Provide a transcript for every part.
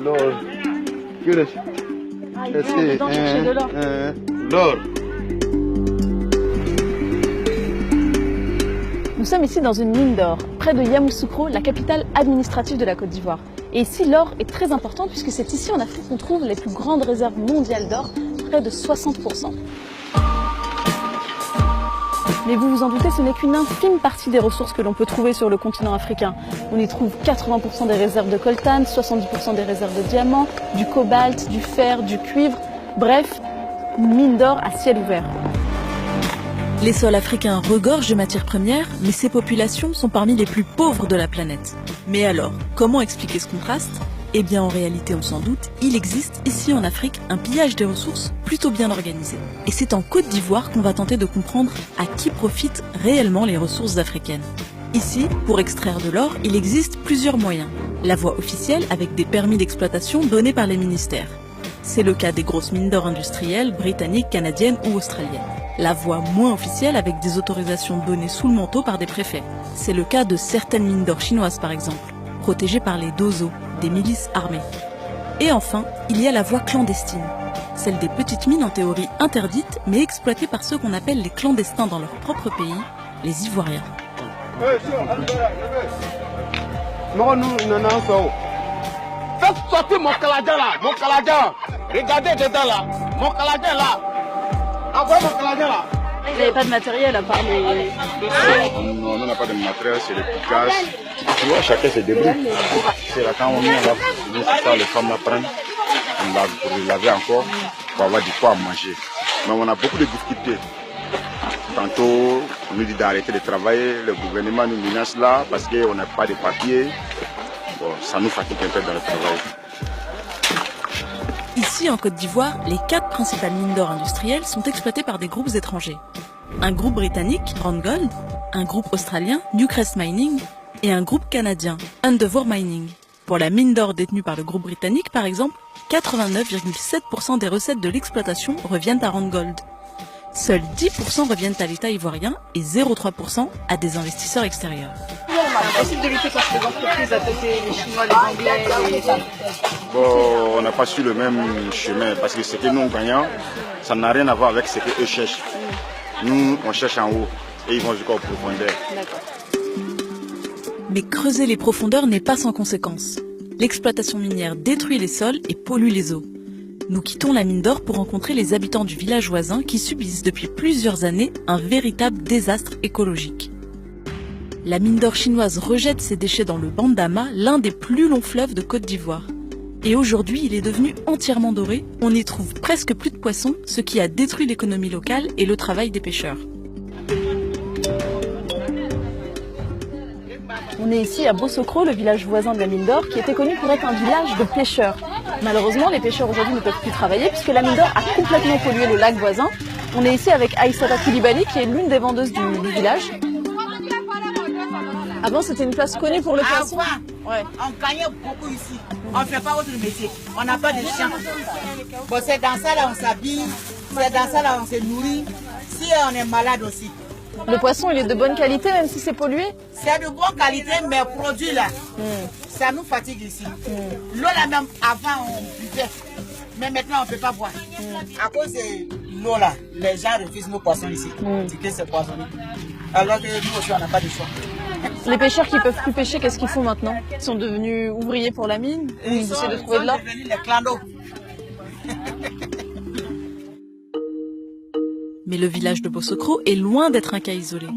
L'or. Ah, il est dedans chercher de l'or. L'or. Nous sommes ici dans une mine d'or, près de Yamoussoukro, la capitale administrative de la Côte d'Ivoire. Et ici, l'or est très important puisque c'est ici en Afrique qu'on trouve les plus grandes réserves mondiales d'or, près de 60%. Mais vous vous en doutez, ce n'est qu'une infime partie des ressources que l'on peut trouver sur le continent africain. On y trouve 80% des réserves de coltan, 70% des réserves de diamants, du cobalt, du fer, du cuivre, bref, une mine d'or à ciel ouvert. Les sols africains regorgent de matières premières, mais ces populations sont parmi les plus pauvres de la planète. Mais alors, comment expliquer ce contraste ? Eh bien, en réalité, on s'en doute, il existe ici en Afrique un pillage des ressources plutôt bien organisé. Et c'est en Côte d'Ivoire qu'on va tenter de comprendre à qui profitent réellement les ressources africaines. Ici, pour extraire de l'or, il existe plusieurs moyens. La voie officielle avec des permis d'exploitation donnés par les ministères. C'est le cas des grosses mines d'or industrielles, britanniques, canadiennes ou australiennes. La voie moins officielle avec des autorisations données sous le manteau par des préfets. C'est le cas de certaines mines d'or chinoises par exemple, protégées par les dozo, des milices armées. Et enfin, il y a la voie clandestine, celle des petites mines en théorie interdites mais exploitées par ceux qu'on appelle les clandestins dans leur propre pays, les Ivoiriens. Faites sortir mon Canadien là, mon Canadien. Regardez dedans là, mon Canadien là. Envoyez mon Canadien là. Vous n'avez pas de matériel à part les... Non, on n'a pas de matériel, c'est le gaz. Tu vois, chacun se débrouille. C'est là quand on vient là, c'est ça, les femmes la prennent. On lave pour les laver encore, pour avoir du quoi à manger. Mais on a beaucoup de difficultés. Tantôt, on nous dit d'arrêter de travailler, le gouvernement nous menace là parce qu'on n'a pas de papiers. Bon, ça nous fatigue un peu dans le travail. Ici, en Côte d'Ivoire, les 4 principales mines d'or industrielles sont exploitées par des groupes étrangers. Un groupe britannique, Randgold, un groupe australien, Newcrest Mining, et un groupe canadien, Endeavour Mining. Pour la mine d'or détenue par le groupe britannique, par exemple, 89,7% des recettes de l'exploitation reviennent à Randgold. Seuls 10% reviennent à l'État ivoirien et 0,3% à des investisseurs extérieurs. C'est possible de lutter contre les entreprises à côté, les Chinois, les Anglais, Bon, on n'a pas su le même chemin parce que ce que nous gagnons, ça n'a rien à voir avec ce qu'eux cherchent. Nous, on cherche en haut et ils vont jusqu'en profondeur. Mais creuser les profondeurs n'est pas sans conséquences. L'exploitation minière détruit les sols et pollue les eaux. Nous quittons la mine d'or pour rencontrer les habitants du village voisin qui subissent depuis plusieurs années un véritable désastre écologique. La mine d'or chinoise rejette ses déchets dans le Bandama, l'un des plus longs fleuves de Côte d'Ivoire. Et aujourd'hui, il est devenu entièrement doré. On n'y trouve presque plus de poissons, ce qui a détruit l'économie locale et le travail des pêcheurs. On est ici à Bossokro, le village voisin de la mine d'or, qui était connu pour être un village de pêcheurs. Malheureusement, les pêcheurs aujourd'hui ne peuvent plus travailler puisque la mine d'or a complètement pollué le lac voisin. On est ici avec Aïssata Koulibaly, qui est l'une des vendeuses du village. Avant, c'était une place connue pour le poisson. Ouais. On gagnait beaucoup ici. On ne fait pas autre métier. On n'a pas de champs. Bon, c'est dans ça là on s'habille. C'est dans ça là on se nourrit. Si on est malade aussi. Le poisson, il est de bonne qualité, même si c'est pollué? C'est de bonne qualité, mais produit là, ça nous fatigue ici. L'eau là même, avant on buvait. Mais maintenant on ne peut pas boire. À cause de l'eau là, les gens refusent nos poissons ici. C'est poissonné. Alors que nous aussi on n'a pas de choix. Les pêcheurs qui ne peuvent plus pêcher, qu'est-ce qu'ils font maintenant? Ils sont devenus ouvriers pour la mine? Ils essaient de trouver de l'or? Ils sont devenus les clandos. Mais le village de Bossokro est loin d'être un cas isolé.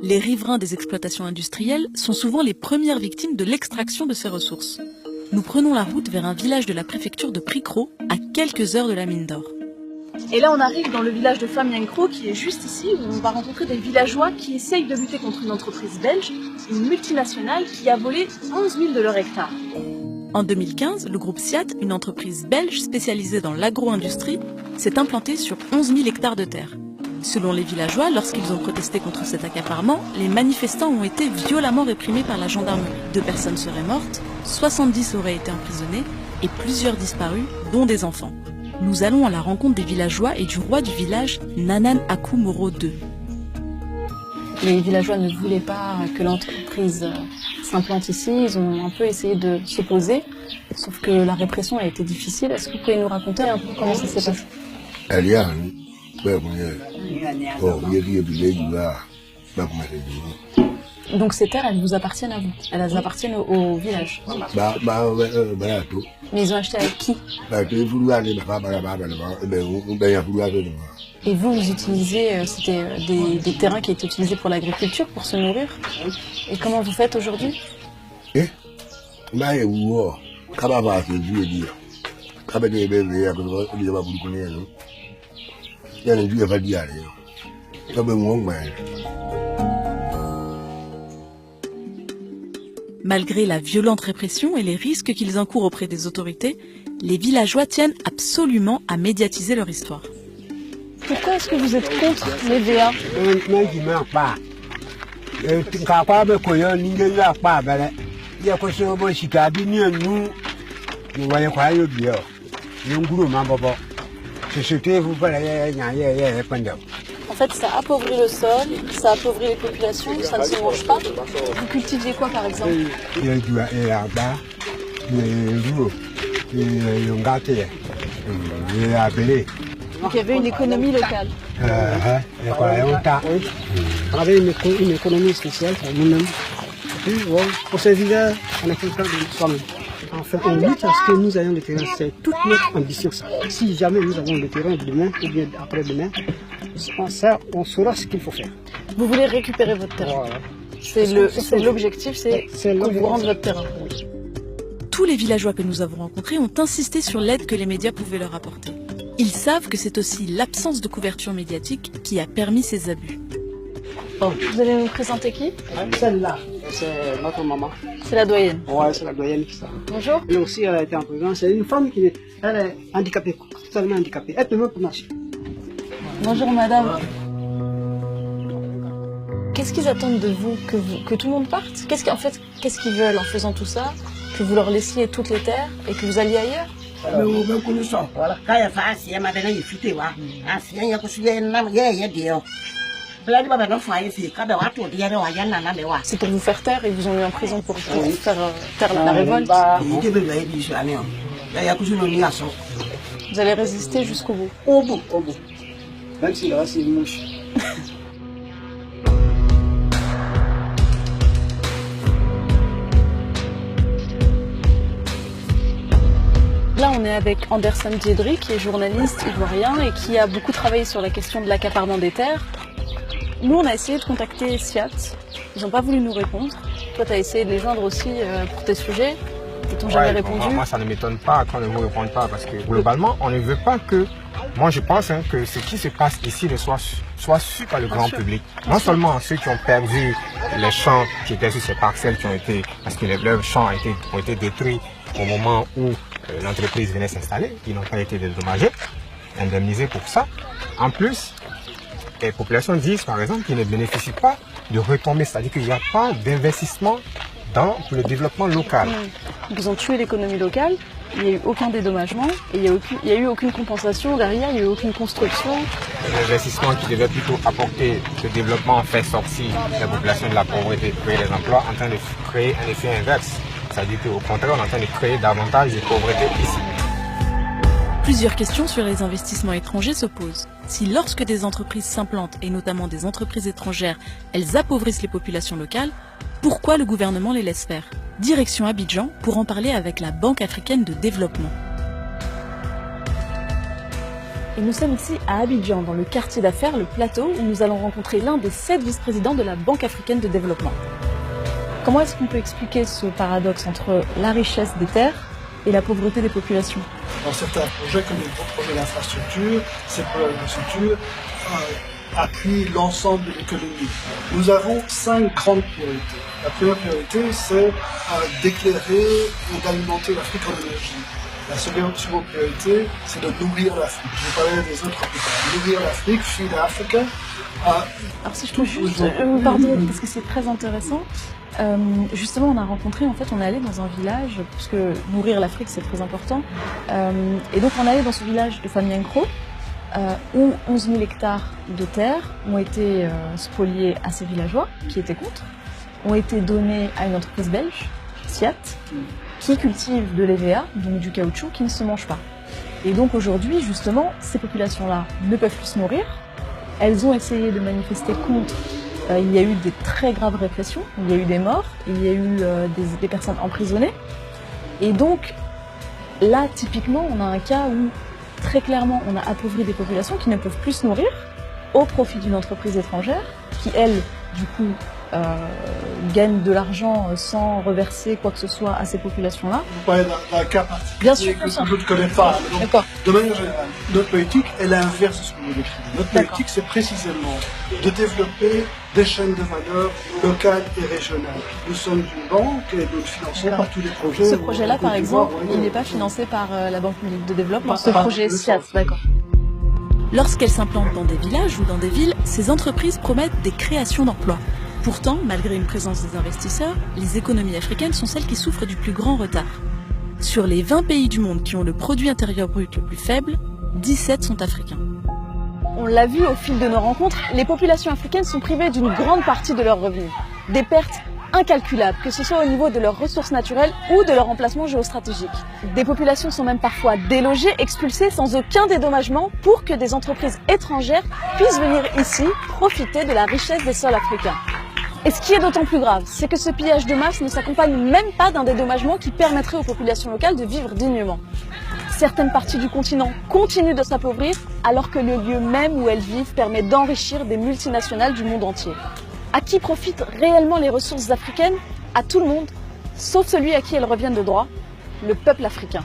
Les riverains des exploitations industrielles sont souvent les premières victimes de l'extraction de ces ressources. Nous prenons la route vers un village de la préfecture de Prikro, à quelques heures de la mine d'or. Et là, on arrive dans le village de Famyankro, qui est juste ici, où on va rencontrer des villageois qui essayent de lutter contre une entreprise belge, une multinationale qui a volé 11 000 de leurs hectares. En 2015, le groupe SIAT, une entreprise belge spécialisée dans l'agro-industrie, s'est implanté sur 11 000 hectares de terre. Selon les villageois, lorsqu'ils ont protesté contre cet accaparement, les manifestants ont été violemment réprimés par la gendarmerie. 2 personnes seraient mortes, 70 auraient été emprisonnées et plusieurs disparus, dont des enfants. Nous allons à la rencontre des villageois et du roi du village, Nanan Akou Moro II. Les villageois ne voulaient pas que l'entreprise s'implante ici. Ils ont un peu essayé de s'opposer, sauf que la répression a été difficile. Est-ce que vous pouvez nous raconter un peu comment ça s'est passé? Donc ces terres, elles vous appartiennent à vous? Elles appartiennent au village? Mais ils ont acheté avec qui? Et vous utilisiez, c'était des terrains qui étaient utilisés pour l'agriculture, pour se nourrir? Et comment vous faites aujourd'hui? Malgré la violente répression et les risques qu'ils encourent auprès des autorités, les villageois tiennent absolument à médiatiser leur histoire. Pourquoi est-ce que vous êtes contre les VA? En fait, ça appauvrit le sol, ça appauvrit les populations, ça ne se mange pas. Vous cultiviez quoi par exemple? Donc il y avait une économie locale. On avait une économie spéciale pour nous-mêmes. Pour ce village, on a quelqu'un de soi-même. Enfin, on lutte à ce que nous ayons le terrain. C'est toute notre ambition. Ça. Si jamais nous avons le terrain demain ou bien après-demain, on saura ce qu'il faut faire. Vous voulez récupérer votre terrain? Voilà. C'est l'objectif, c'est qu'on vous rende votre terrain. Tous les villageois que nous avons rencontrés ont insisté sur l'aide que les médias pouvaient leur apporter. Ils savent que c'est aussi l'absence de couverture médiatique qui a permis ces abus. Vous allez nous présenter qui? Celle-là, c'est notre maman. C'est la doyenne? Ouais, c'est la doyenne qui ça. Bonjour. Elle aussi, elle a été en prison. C'est une femme qui est handicapée, totalement handicapée. Elle peut même pas marcher. Bonjour madame. Qu'est-ce qu'ils attendent de vous? Que tout le monde parte? Qu'est-ce qu'ils veulent en faisant tout ça? Que vous leur laissiez toutes les terres et que vous alliez ailleurs? C'est pour vous faire taire, ils vous ont mis en prison pour faire taire la révolte. Vous allez résister jusqu'au bout? Au bout. Même s'il reste une mouche. Là, on est avec Anderson Diedry, qui est journaliste ivoirien et qui a beaucoup travaillé sur la question de l'accaparement des terres. Nous, on a essayé de contacter SIAT. Ils n'ont pas voulu nous répondre. Toi, tu as essayé de les joindre aussi pour tes sujets. Ils t'ont jamais répondu. Moi, ça ne m'étonne pas qu'on ne vous réponde pas parce que globalement, on ne veut pas que... Moi, je pense que ce qui se passe ici soit su par le grand public. Non seulement ceux qui ont perdu les champs qui étaient sur ces parcelles qui ont été... Parce que leurs champs ont été détruits au moment où l'entreprise venait s'installer. Ils n'ont pas été dédommagés, indemnisés pour ça. En plus, les populations disent, par exemple, qu'ils ne bénéficient pas de retombées. C'est-à-dire qu'il n'y a pas d'investissement dans le développement local. Ils ont tué l'économie locale. Il n'y a eu aucun dédommagement et il n'y a eu aucune compensation derrière, il n'y a eu aucune construction. L'investissement qui devait plutôt apporter le développement fait sortir la population de la pauvreté, créer des emplois, en train de créer un effet inverse. C'est-à-dire qu'au contraire, on est en train de créer davantage de pauvreté ici. Plusieurs questions sur les investissements étrangers se posent. Si lorsque des entreprises s'implantent, et notamment des entreprises étrangères, elles appauvrissent les populations locales, pourquoi le gouvernement les laisse faire? Direction Abidjan pour en parler avec la Banque africaine de développement. Et nous sommes ici à Abidjan, dans le quartier d'affaires, le Plateau, où nous allons rencontrer l'un des 7 vice-présidents de la Banque africaine de développement. Comment est-ce qu'on peut expliquer ce paradoxe entre la richesse des terres et la pauvreté des populations? Dans certains projets, comme les gros projets d'infrastructure, ces projets d'infrastructure appuient l'ensemble de l'économie. Nous avons 5 grandes priorités. La première priorité, c'est d'éclairer et d'alimenter l'Afrique en énergie. La seconde priorité, c'est de nourrir l'Afrique. Je vais parler des autres plus tard. Nourrir l'Afrique, feed Africa. Alors si je peux juste, pardon, parce que c'est très intéressant. Justement, on a rencontré, en fait, on est allé dans un village, parce que nourrir l'Afrique, c'est très important. Et donc, on est allé dans ce village de famille Nkro, où 11 000 hectares de terre ont été spoliés à ces villageois qui étaient contre, ont été donnés à une entreprise belge, Siat, qui cultive de l'EVA, donc du caoutchouc, qui ne se mange pas. Et donc aujourd'hui, justement, ces populations-là ne peuvent plus se nourrir. Elles ont essayé de manifester contre. Il y a eu des très graves répressions, il y a eu des morts, il y a eu des personnes emprisonnées. Et donc, là, typiquement, on a un cas où, très clairement, on a appauvri des populations qui ne peuvent plus se nourrir au profit d'une entreprise étrangère qui, elle, du coup, gagne de l'argent sans reverser quoi que ce soit à ces populations-là. Vous parlez d'un cas particulier bien sûr, que je ne connais pas. Donc, de manière générale, notre politique est l'inverse de ce que vous décrivez. Notre politique, c'est précisément de développer des chaînes de valeur locales et régionales. Nous sommes une banque et nous finançons par tous les projets. Ce projet-là, par exemple, il n'est pas financé par la Banque publique de développement. Ce projet SIAT, d'accord. Lorsqu'elles s'implantent dans des villages ou dans des villes, ces entreprises promettent des créations d'emplois. Pourtant, malgré une présence des investisseurs, les économies africaines sont celles qui souffrent du plus grand retard. Sur les 20 pays du monde qui ont le produit intérieur brut le plus faible, 17 sont africains. On l'a vu au fil de nos rencontres, les populations africaines sont privées d'une grande partie de leurs revenus. Des pertes incalculables, que ce soit au niveau de leurs ressources naturelles ou de leur emplacement géostratégique. Des populations sont même parfois délogées, expulsées sans aucun dédommagement pour que des entreprises étrangères puissent venir ici profiter de la richesse des sols africains. Et ce qui est d'autant plus grave, c'est que ce pillage de masse ne s'accompagne même pas d'un dédommagement qui permettrait aux populations locales de vivre dignement. Certaines parties du continent continuent de s'appauvrir alors que le lieu même où elles vivent permet d'enrichir des multinationales du monde entier. À qui profitent réellement les ressources africaines? À tout le monde, sauf celui à qui elles reviennent de droit, le peuple africain.